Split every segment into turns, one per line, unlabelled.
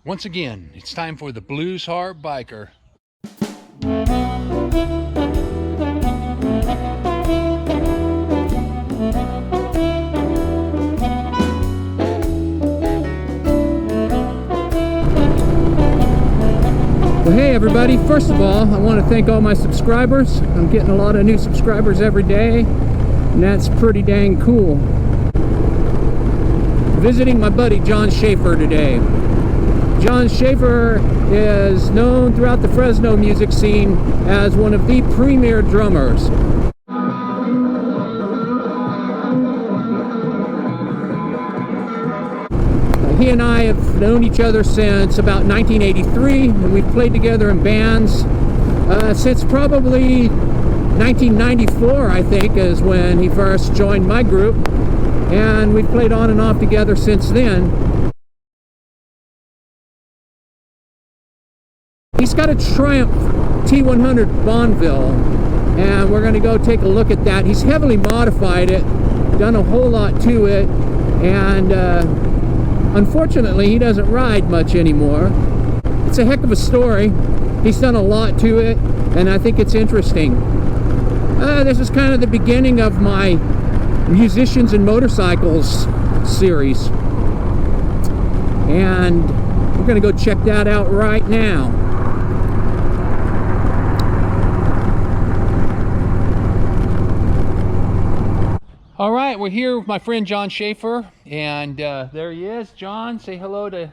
Once again, it's time for the Blues Harp Biker.
Well, hey everybody, first of all, I want to thank all my subscribers. I'm getting a lot of new subscribers every day, and that's pretty dang cool. Visiting my buddy John Shafer today. John Shafer is known throughout the Fresno music scene as one of the premier drummers. He and I have known each other since about 1983, and we've played together in bands since probably 1994, I think, is when he first joined my group, and we've played on and off together since then. He's got a TRIUMPH T100 Bonneville, and we're going to go take a look at that. He's heavily modified it, done a whole lot to it, and unfortunately, he doesn't ride much anymore. It's a heck of a story. He's done a lot to it, and I think it's interesting. This is kind of the beginning of my Musicians and Motorcycles series. And we're going to go check that out right now.
All right, we're here with my friend John Shafer, and there he is. John, say hello to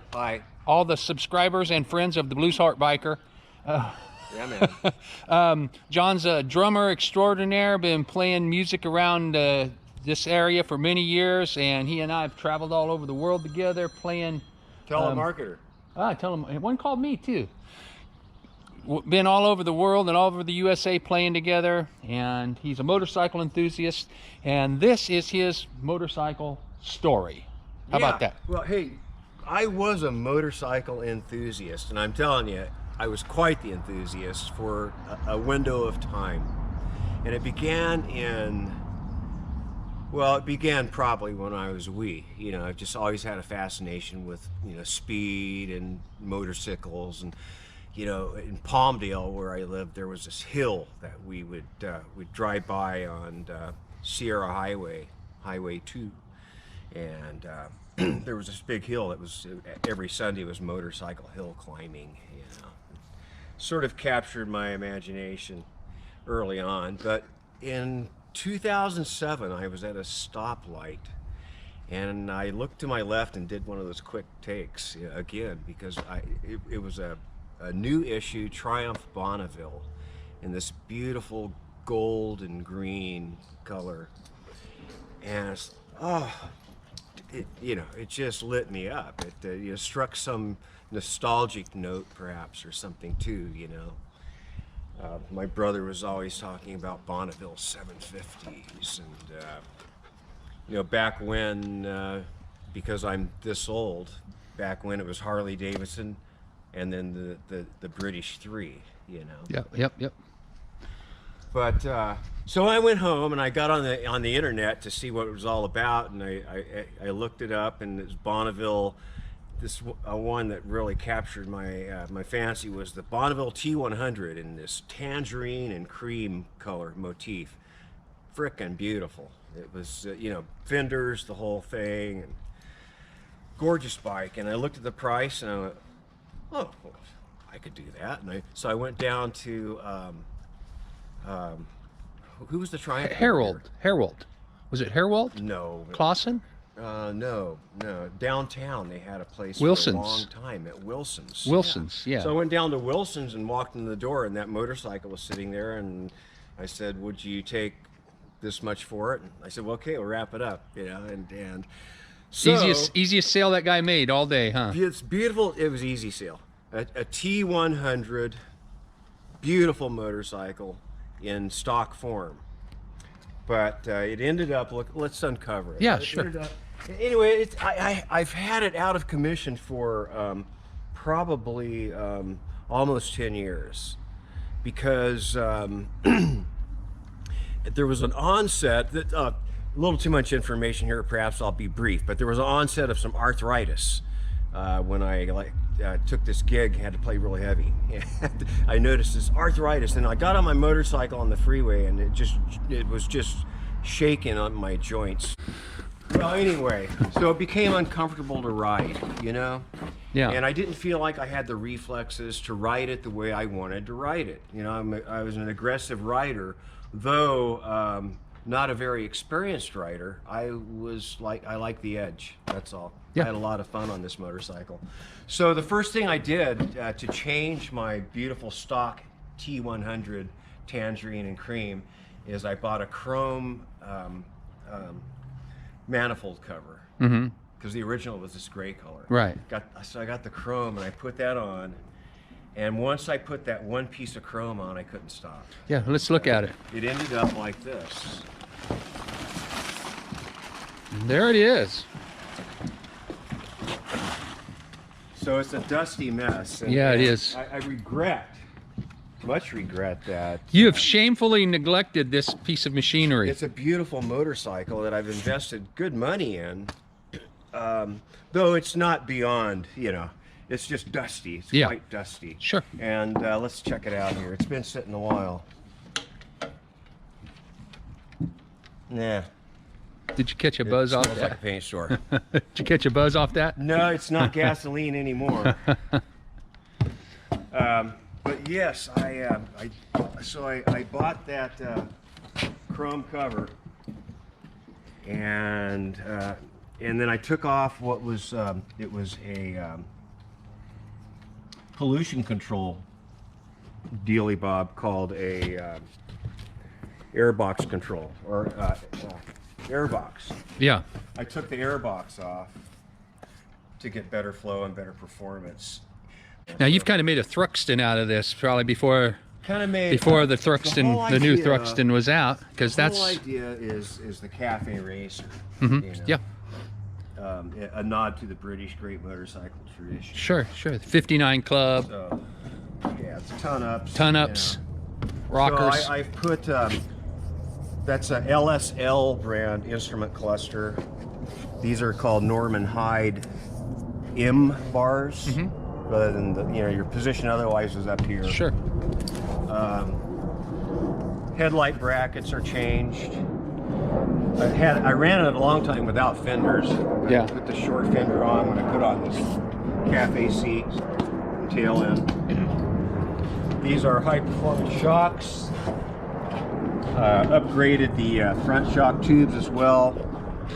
all the subscribers and friends of the Blues Harp Biker.
Yeah, man.
John's a drummer extraordinaire, been playing music around this area for many years, and he and I have traveled all over the world together playing.
Telemarketer.
Tell him, one called me too. Been all over the world and all over the USA playing together, and he's a motorcycle enthusiast, and this is his motorcycle story. How about that?
Well, hey, I was a motorcycle enthusiast, and I'm telling you, I was quite the enthusiast for a window of time. And it began probably when I was a wee. You know, I've just always had a fascination with, speed and motorcycles. And you know, in Palmdale, where I lived, there was this hill that we would drive by on Sierra Highway, Highway 2, and there was this big hill that was every Sunday was motorcycle hill climbing. Sort of captured my imagination early on. But in 2007, I was at a stoplight, and I looked to my left and did one of those quick takes again, because it was a new issue TRIUMPH Bonneville in this beautiful gold and green color, and it just lit me up. It struck some nostalgic note perhaps, or something too. My brother was always talking about Bonneville 750s, and back when, because I'm this old, back when it was Harley Davidson, and then the British 3,
Yep.
But so I went home and I got on the internet to see what it was all about, and I looked it up, and it was Bonneville. This one that really captured my fancy was the Bonneville T100 in this tangerine and cream color motif. Frickin' beautiful. It was fenders, the whole thing, and gorgeous bike. And I looked at the price and I went, oh, well, I could do that. And so I went down to who was the Triumph?
Harold. Was it Harold?
No.
Clausen?
No. Downtown they had a place
Wilson's.
for a long time at Wilson's.
Yeah.
So I went down to Wilson's and walked in the door, and that motorcycle was sitting there, and I said, would you take this much for it? And I said, well, okay, we'll wrap it up, and so
easiest sale that guy made all day, huh?
It's beautiful. It was easy sale. A T100, beautiful motorcycle in stock form. But it ended up, let's uncover it.
Yeah, sure.
Anyway, I've had it out of commission for probably almost 10 years, because there was an onset that, a little too much information here, perhaps I'll be brief, but there was an onset of some arthritis when I took this gig, had to play really heavy. I noticed this arthritis, and I got on my motorcycle on the freeway, and it was just shaking on my joints. Well, anyway, so it became uncomfortable to ride, you know?
Yeah.
And I didn't feel like I had the reflexes to ride it the way I wanted to ride it. You know, I was an aggressive rider, though not a very experienced rider. I like the edge, that's all.
Yeah.
I had a lot of fun on this motorcycle. So the first thing I did to change my beautiful stock T100 tangerine and cream is I bought a chrome manifold cover, because the original was this gray color.
Right.
So I got the chrome and I put that on, and once I put that one piece of chrome on, I couldn't stop.
Yeah, let's look at it.
It ended up like this.
There it is.
So it's a dusty mess. And,
Yeah, it is.
I much regret that.
You have shamefully neglected this piece of machinery.
It's a beautiful motorcycle that I've invested good money in, though it's not beyond, you know, it's just dusty. It's quite dusty.
Sure.
And let's check it out here. It's been sitting a while. Nah.
Did you catch a buzz off
Smells like a
that?
paint store.
Did you catch a buzz off that?
No, it's not gasoline anymore. But yes, I bought that chrome cover, and then I took off what was it was a pollution control dealy bob called a airbox control, or airbox.
Yeah.
I took the airbox off to get better flow and better performance.
Now you've kind of made a Thruxton out of this, probably before the Thruxton, the new Thruxton was out, because that's.
The whole idea is the cafe racer.
Mm-hmm.
You know?
Yeah.
A nod to the British great motorcycle tradition.
Sure, sure. The 59 Club.
So, yeah, it's ton-ups.
Ton-ups,
you know.
rockers.
So I've put, that's a LSL brand instrument cluster. These are called Norman Hyde M bars. Rather than your position otherwise is up here.
Sure.
Headlight brackets are changed. I ran it a long time without fenders.
Yeah.
I put the short fender on when I put on this cafe seat, tail end. These are high performance shocks. Upgraded the front shock tubes as well.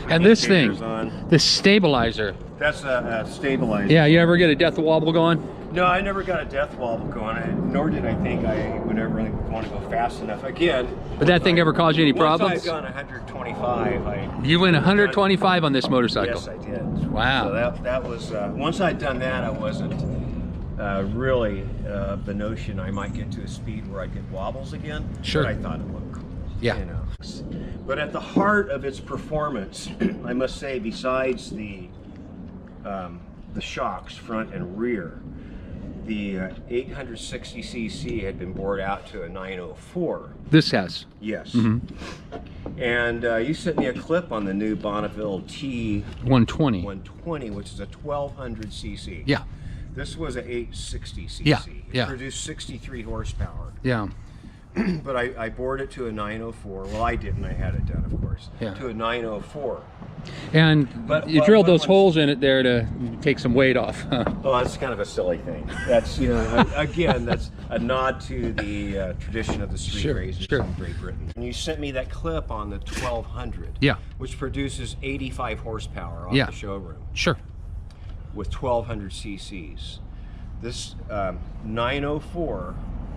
And this thing,
on.
this stabilizer.
That's a stabilizer.
Yeah, you ever get a death wobble going?
No, I never got a death wobble going, nor did I think I would ever really want to go fast enough. Again.
But that thing ever caused you any problems?
Once I've gone 125,
You went 125 on this motorcycle?
Yes, I did.
Wow.
So that was, once I'd done that, I wasn't really the notion I might get to a speed where I'd get wobbles again.
Sure.
But I thought it looked cool.
Yeah.
You know. But at the heart of its performance, I must say, besides the shocks front and rear, the 860cc had been bored out to a 904.
This has?
Yes. And you sent me a clip on the new Bonneville T120, which is a 1200cc.
Yeah.
This was an 860cc.
Yeah.
It produced 63 horsepower.
Yeah.
But I bored it to a 904. Well, I didn't. I had it done, of course.
Yeah.
To a 904.
And you drilled those holes in it there to take some weight off.
Oh, that's kind of a silly thing. That's, again, that's a nod to the tradition of the street racers in Great Britain. And you sent me that clip on the 1200.
Yeah.
Which produces 85 horsepower off the showroom.
Sure.
With 1200 cc's. This 904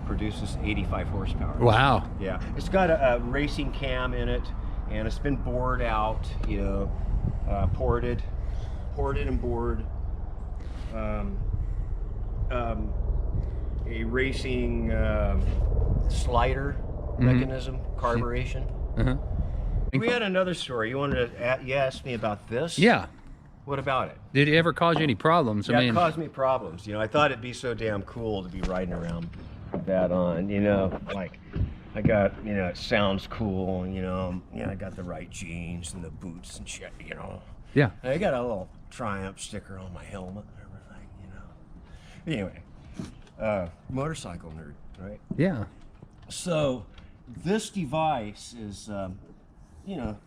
produces 85 horsepower.
Wow.
Yeah. It's got a racing cam in it, and it's been bored out, ported and bored. A racing slider mechanism, carburation. We had another story. You wanted to you asked me about this?
Yeah.
What about it?
Did it ever cause you any problems?
Yeah, it caused me problems. I thought it'd be so damn cool to be riding around with that on, like I got, it sounds cool, I got the right jeans and the boots and shit,
Yeah.
I got a little TRIUMPH sticker on my helmet. Anyway, motorcycle nerd, right?
Yeah.
So this device is, you know,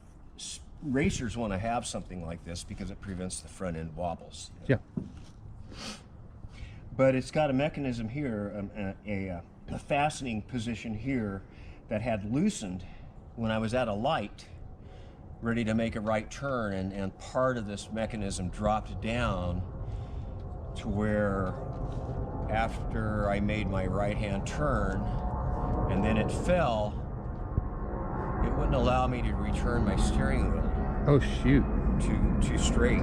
racers want to have something like this because it prevents the front end wobbles.
Yeah.
But it's got a mechanism here, a fastening position here that had loosened when I was at a light, ready to make a right turn, and part of this mechanism dropped down to where after I made my right-hand turn and then it fell, it wouldn't allow me to return my steering wheel
Oh shoot.
to straight.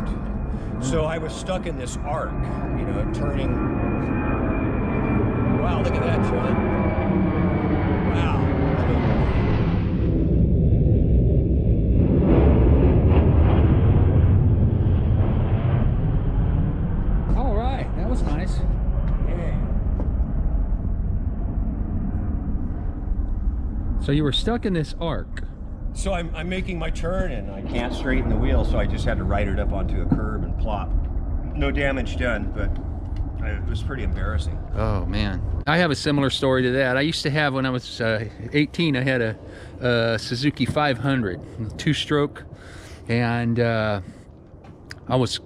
So I was stuck in this arc, you know, turning. Wow, look at that, John. Wow.
All right, that was nice.
Yeah.
So you were stuck in this arc.
So I'm making my turn and I can't straighten the wheel, so I just had to ride it up onto a curb and plop. No damage done, but it was pretty embarrassing.
Oh man, I have a similar story to that. I used to have, when I was 18, I had a Suzuki 500, two-stroke, and I was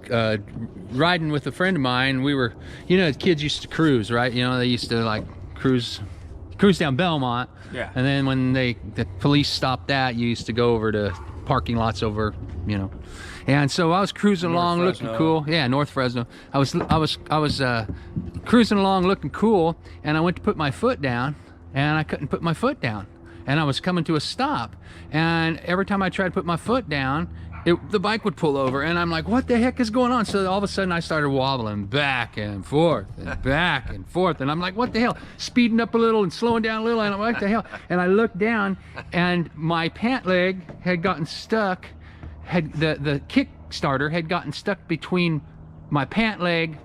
riding with a friend of mine. We were, you know, kids used to cruise, right? You know, they used to like cruise down Belmont.
Yeah.
And then when the police stopped that, you used to go over to parking lots over, you know. And so I was cruising along, looking cool. Yeah, North Fresno. I was cruising along, looking cool, and I went to put my foot down, and I couldn't put my foot down, and I was coming to a stop, and every time I tried to put my foot down, the bike would pull over, and I'm like, what the heck is going on? So all of a sudden I started wobbling back and forth and back and forth, and I'm like, what the hell? Speeding up a little and slowing down a little, and I'm like, what the hell? And I looked down, and my pant leg had gotten stuck. The Kickstarter had gotten stuck between my pant leg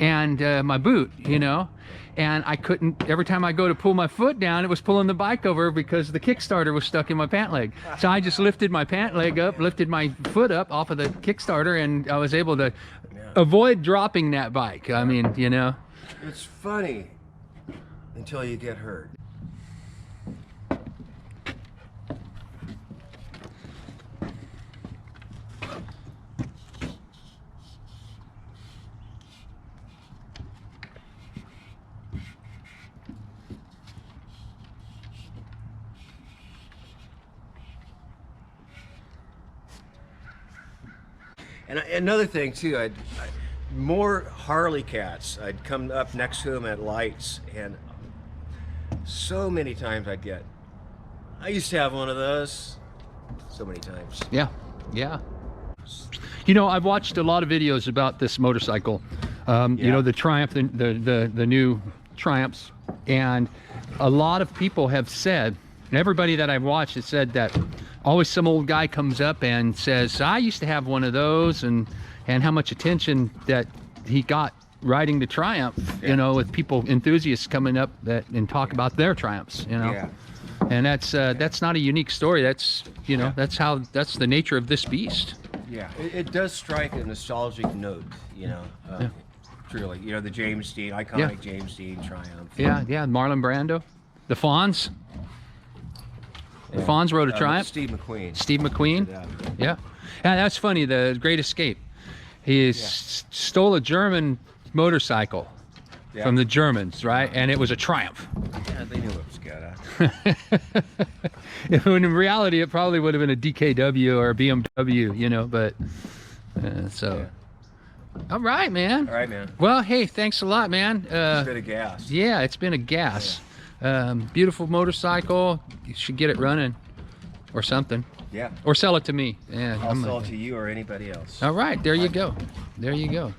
and my boot, you know, and I couldn't. Every time I go to pull my foot down, it was pulling the bike over because the Kickstarter was stuck in my pant leg. So I just lifted my pant leg up, lifted my foot up off of the Kickstarter, and I was able to avoid dropping that bike. I mean, you know,
It's funny until you get hurt. And another thing too, more Harley cats. I'd come up next to them at lights, and so many times I used to have one of those. So many times.
yeah, yeah. You know, I've watched a lot of videos about this motorcycle. You know, the Triumph, the new Triumphs, and a lot of people have said, and everybody that I've watched has said that always some old guy comes up and says, I used to have one of those, and how much attention that he got riding the Triumph, you know, with people, enthusiasts coming up and talk about their Triumphs, you know.
Yeah.
And that's not a unique story. That's, you know, that's the nature of this beast.
Yeah, it does strike a nostalgic note, you know. Truly, you know, the James Dean, iconic James Dean Triumph.
Yeah, Marlon Brando, the Fonz. The Fonz rode a Triumph.
Steve McQueen.
Steve McQueen. Yeah. Yeah, that's funny. The Great Escape. He stole a German motorcycle from the Germans, right? And it was a Triumph.
Yeah, they knew it was good.
When in reality, it probably would have been a DKW or a BMW, you know. But so. All right, man.
All right, man.
Well, hey, thanks a lot, man.
It's been a gas.
Yeah, it's been a gas. Beautiful motorcycle. You should get it running or something.
Yeah.
Or sell it to me. Yeah,
I'll sell it to you or anybody else.
All right, there you go. There you go.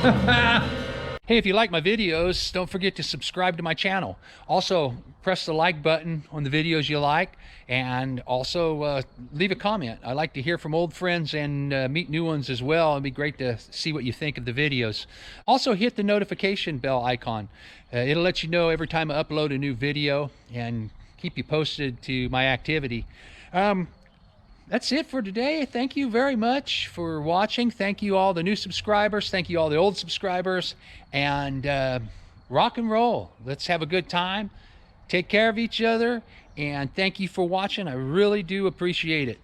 Hey, if you like my videos, don't forget to subscribe to my channel. Also, press the like button on the videos you like, and also leave a comment. I like to hear from old friends and meet new ones as well. It'd be great to see what you think of the videos. Also, hit the notification bell icon. It'll let you know every time I upload a new video and keep you posted to my activity. That's it for today. Thank you very much for watching. Thank you all the new subscribers. Thank you all the old subscribers. And rock and roll. Let's have a good time. Take care of each other. And thank you for watching. I really do appreciate it.